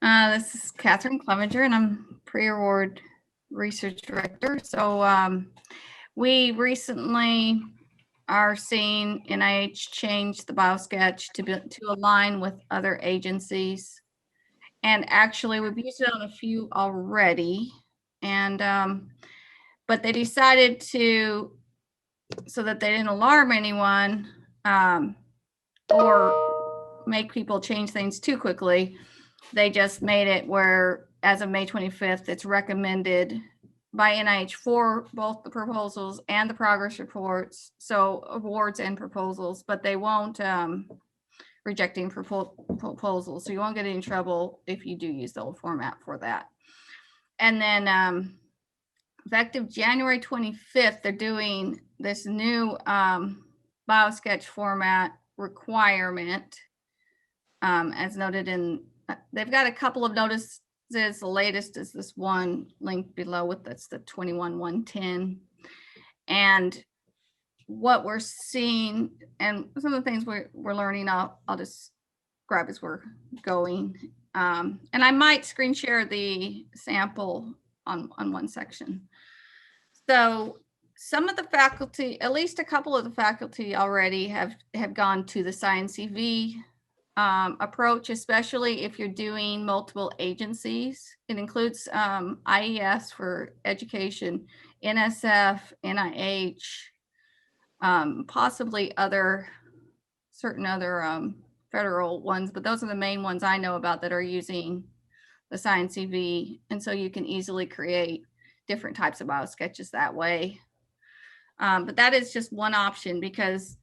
This is Catherine Clevinger, and I'm pre-award research director. So we recently are seeing NIH change the Biosketch to align with other agencies. And actually, we've used it on a few already. And but they decided to, so that they didn't alarm anyone or make people change things too quickly, they just made it where as of May 25th, it's recommended by NIH for both the proposals and the progress reports, so awards and proposals, but they won't rejecting proposals. So you won't get in trouble if you do use the old format for that. And then effective January 25th, they're doing this new Biosketch format requirement, as noted in, they've got a couple of notices. The latest is this one linked below with, that's the 21-110. And what we're seeing and some of the things we're learning, I'll just grab as we're going. And I might screen share the sample on one section. So some of the faculty, at least a couple of the faculty already have gone to the Science EV approach, especially if you're doing multiple agencies. It includes IES for education, NSF, NIH, possibly certain other federal ones, but those are the main ones I know about that are using the Science EV. And so you can easily create different types of biosketches that way. But that is just one option, because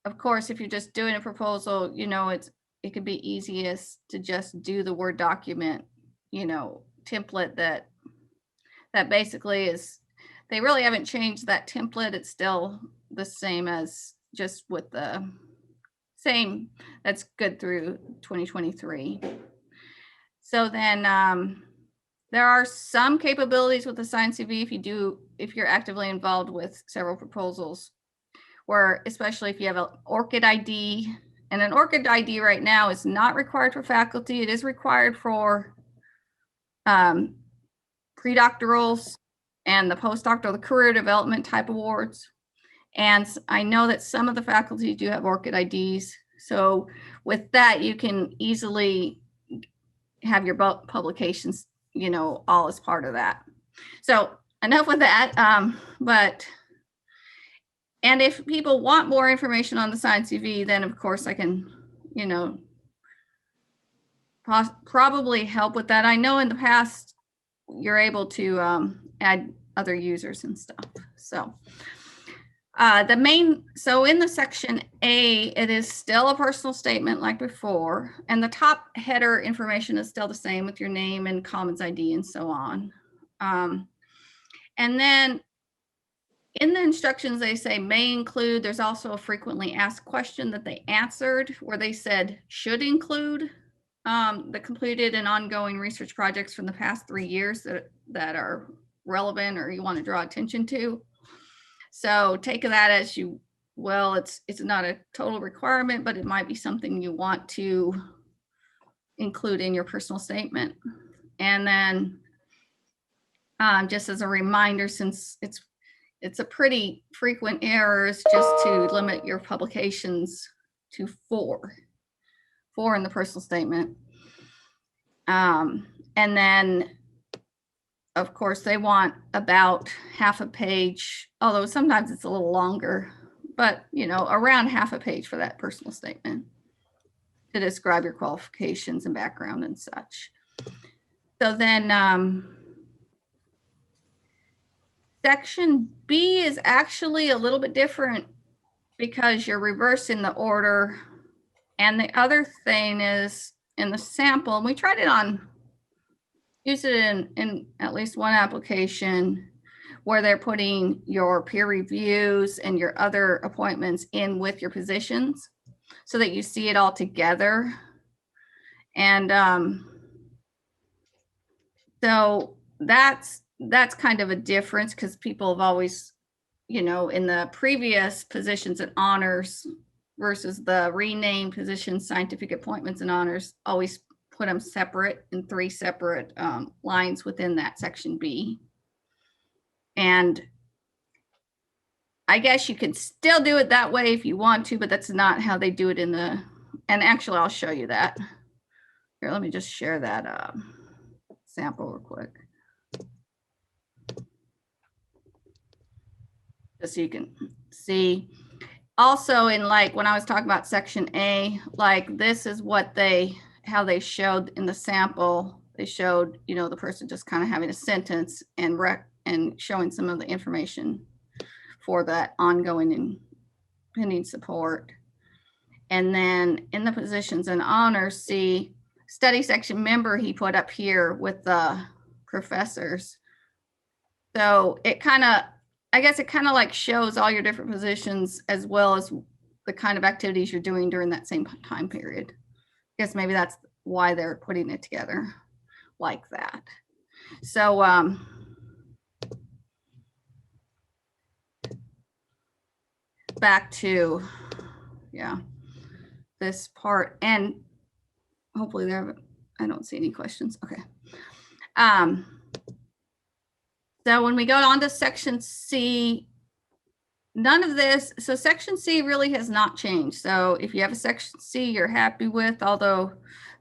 of course, if you're just doing a proposal, it could be easiest to just do the Word document, template that basically is, they really haven't changed that template. It's still the same as just with the same, that's good through 2023. So then there are some capabilities with the Science EV if you're actively involved with several proposals, where especially if you have an ORCID ID, and an ORCID ID right now is not required for faculty. It is required for predoctorals and the postdoctoral, the career development type awards. And I know that some of the faculty do have ORCID IDs. So with that, you can easily have your publications, all as part of that. So enough with that. And if people want more information on the Science EV, then of course I can, probably help with that. I know in the past you're able to add other users and stuff. So so in the section A, it is still a personal statement like before, and the top header information is still the same with your name and Commons ID and so on. And then in the instructions, they say may include. There's also a frequently asked question that they answered where they said should include the completed and ongoing research projects from the past 3 years that are relevant or you want to draw attention to. So take that as you will. It's not a total requirement, but it might be something you want to include in your personal statement. And then just as a reminder, since it's a pretty frequent error, is just to limit your publications to 4 in the personal statement. And then of course they want about half a page, although sometimes it's a little longer, but around half a page for that personal statement to describe your qualifications and background and such. So then section B is actually a little bit different because you're reversing the order. And the other thing is in the sample, and we tried it use it in at least one application where they're putting your peer reviews and your other appointments in with your positions so that you see it all together. And so that's kind of a difference, because people have always, in the previous positions and honors versus the renamed positions, scientific appointments and honors, always put them separate in 3 separate lines within that section B. And I guess you can still do it that way if you want to, but that's not how they do it in the, and actually I'll show you that. Here, let me just share that sample real quick. Just so you can see. Also in like when I was talking about section A, like this is what how they showed in the sample. They showed, you know, the person just kind of having a sentence and showing some of the information for that ongoing and pending support. And then in the positions and honors, see study section member he put up here with the professors. So it kind of, I guess it kind of like shows all your different positions as well as the kind of activities you're doing during that same time period. I guess maybe that's why they're putting it together like that. So back to, yeah, this part, and hopefully I don't see any questions. Okay. So when we go on to section C, none of this, so section C really has not changed. So if you have a section C you're happy with, although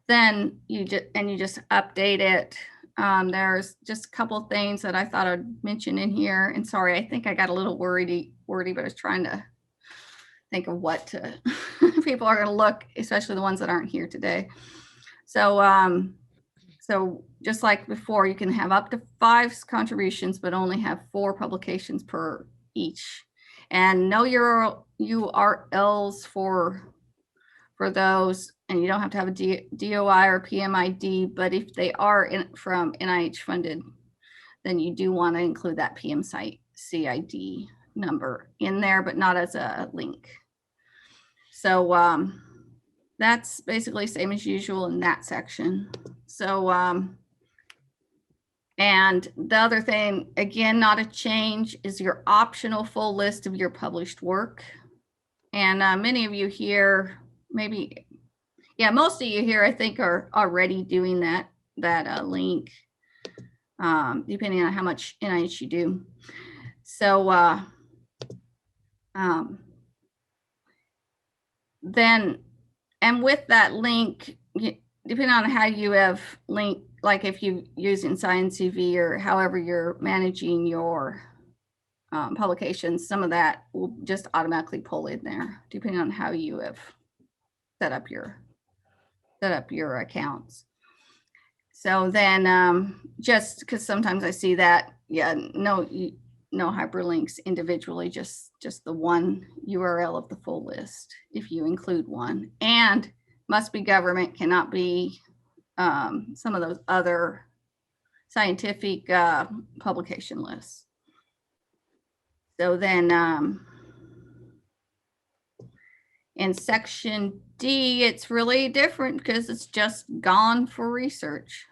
then you just update it. There's just a couple of things that I thought I'd mention in here. And sorry, I think I got a little wordy, but I was trying to think of what people are going to look, especially the ones that aren't here today. So, so just like before, you can have up to 5 contributions, but only have 4 publications per each. And no URLs for those, and you don't have to have a DOI or PMID, but if they are from NIH funded, then you do want to include that PMCID number in there, but not as a link. So that's basically same as usual in that section. So, and the other thing, again, not a change, is your optional full list of your published work. And many of you here, maybe, yeah, most of you here, I think, are already doing that link, depending on how much NIH you do. So then, and with that link, depending on how you have linked, like if you use in ScienceCV or however you're managing your publications, some of that will just automatically pull in there, depending on how you have set up your accounts. So then just because sometimes I see that, yeah, no hyperlinks individually, just the one URL of the full list if you include one, and must be government, cannot be some of those other scientific publication lists. So then in section D, it's really different because it's just gone for research.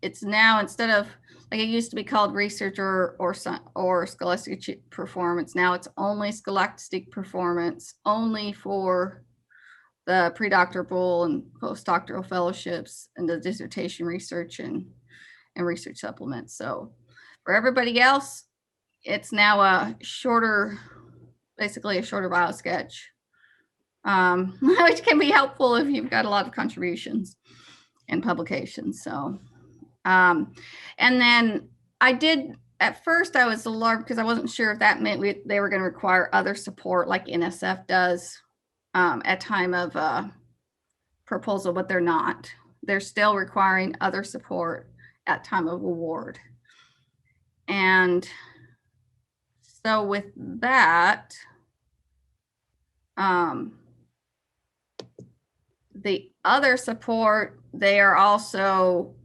It's now, instead of, like it used to be called research or scholastic performance, now it's only scholastic performance, only for the pre-doctoral and postdoctoral fellowships and the dissertation research and research supplements. So for everybody else, it's now a shorter, basically a shorter biosketch, which can be helpful if you've got a lot of contributions and publications. So, and then I did, at first I was alarmed because I wasn't sure if that meant they were going to require other support like NSF does at time of proposal, but they're not. They're still requiring other support at time of award. And so with that, the other support, they're also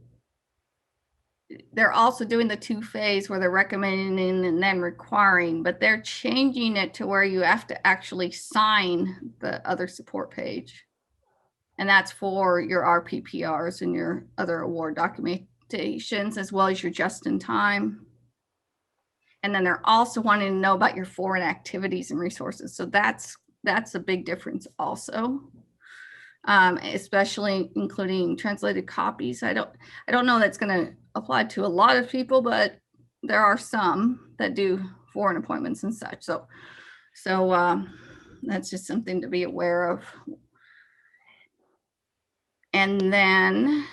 doing the 2-phase where they're recommending and then requiring, but they're changing it to where you have to actually sign the other support page. And that's for your RPPRs and your other award documentations, as well as your just-in-time. And then they're also wanting to know about your foreign activities and resources. So that's a big difference also. especially including translated copies. I don't know that's going to apply to a lot of people, but there are some that do foreign appointments and such. So that's just something to be aware of. And then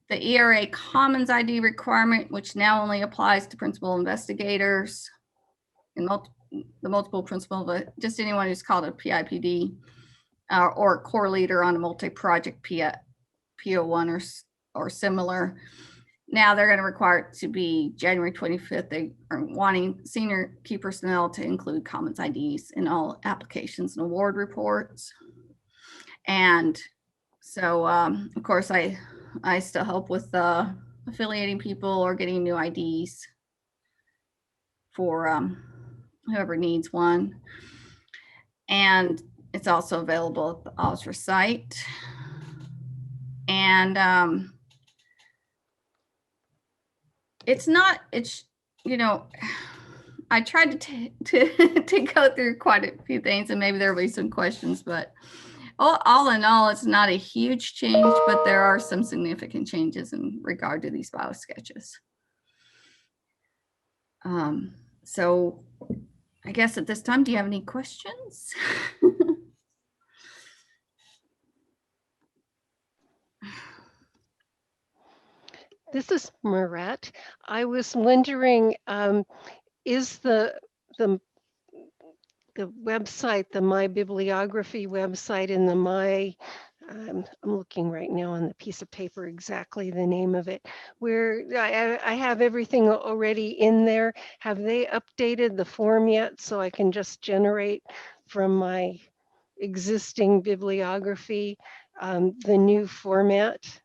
the ERA Commons ID requirement, which now only applies to principal investigators and the multiple principal, but just anyone who's called a PIPD or a core leader on a multi-project PO1 or similar. Now they're going to require it to be January 25th. They are wanting senior key personnel to include Commons IDs in all applications and award reports. And so, of course, I still help with affiliating people or getting new IDs for whoever needs one. And it's also available at the Osra site. And it's, you know, I tried to go through quite a few things, and maybe there'll be some questions, but all in all, it's not a huge change, but there are some significant changes in regard to these biosketches. So I guess at this time, do you have any questions? This is Marat. I was wondering, is the website, the My Bibliography website, and the My, I'm looking right now on the piece of paper exactly the name of it, where I have everything already in there. Have they updated the form yet so I can just generate from my existing bibliography the new format?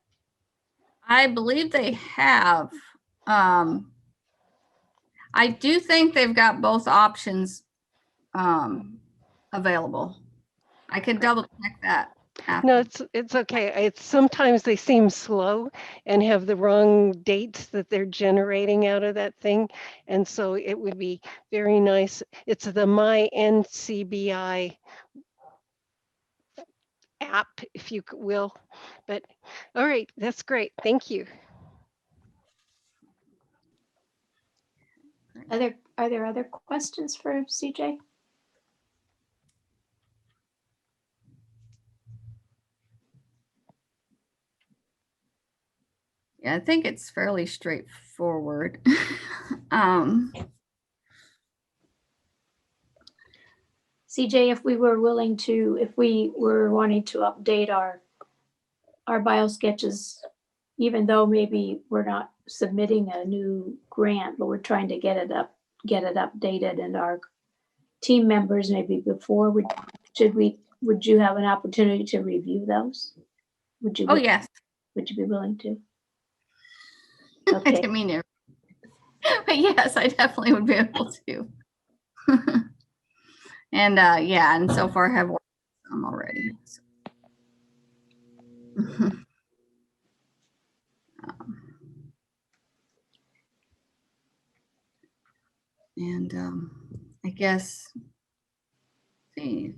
I believe they have. I do think they've got both options available. I could double check that. After. No, it's okay. It's sometimes they seem slow and have the wrong dates that they're generating out of that thing. And so it would be very nice. It's the My NCBI app, if you will. But all right, that's great. Thank you. Are there other questions for CJ? Yeah, I think it's fairly straightforward. CJ, if we were wanting to update our biosketches, even though maybe we're not submitting a new grant, but we're trying to get it updated, and our team members maybe before, would you have an opportunity to review those? Would you? Oh, yes. Would you be willing to? Okay. I didn't mean it. But yes, I definitely would be able to. And yeah, and so far have worked on them already. So. And I guess, see.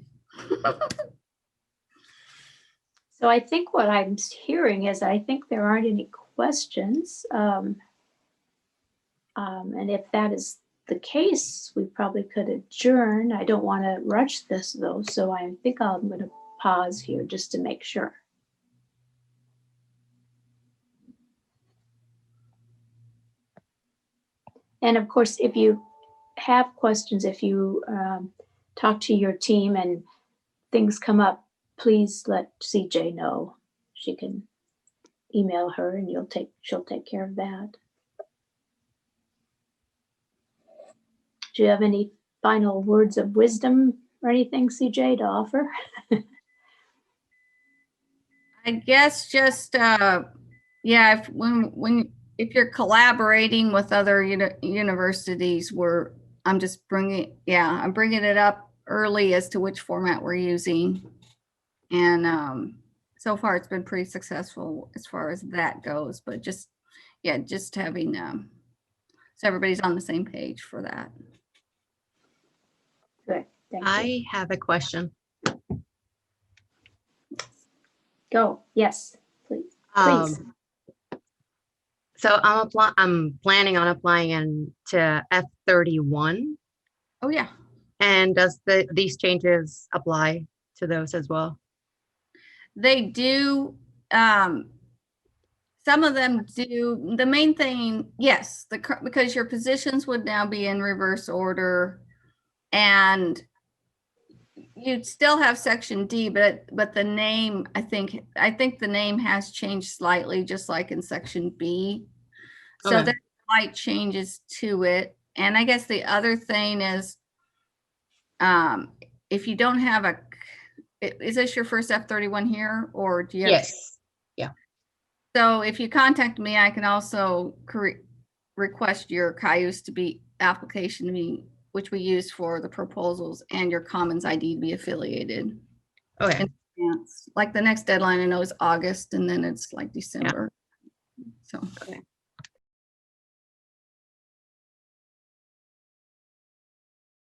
So I think what I'm hearing is I think there aren't any questions. And if that is the case, we probably could adjourn. I don't want to rush this though, so I think I'm going to pause here just to make sure. And of course, if you have questions, if you talk to your team and things come up, please let CJ know. She can email her and she'll take care of that. Do you have any final words of wisdom or anything, CJ, to offer? I guess just yeah, if you're collaborating with other universities, I'm bringing it up early as to which format we're using, and so far it's been pretty successful as far as that goes. But just having so everybody's on the same page for that. Good. Thank you. I have a question. Go, yes, please, Um, please. So I'm planning on applying into F31. Oh, yeah. And does these changes apply to those as well? They do. Some of them do. The main thing, yes, because your positions would now be in reverse order, and you'd still have section D, but the name, I think the name has changed slightly, just like in section B. So Okay. there's slight changes to it. And I guess the other thing is, if you don't have is this your first F31 here, or do you have? Yes. So if you contact me, I can also request your Cayuse to be application to me, which we use for the proposals, and your Commons ID to be affiliated. Okay. in advance. Like the next deadline I know is August, and then it's like December. So. Okay.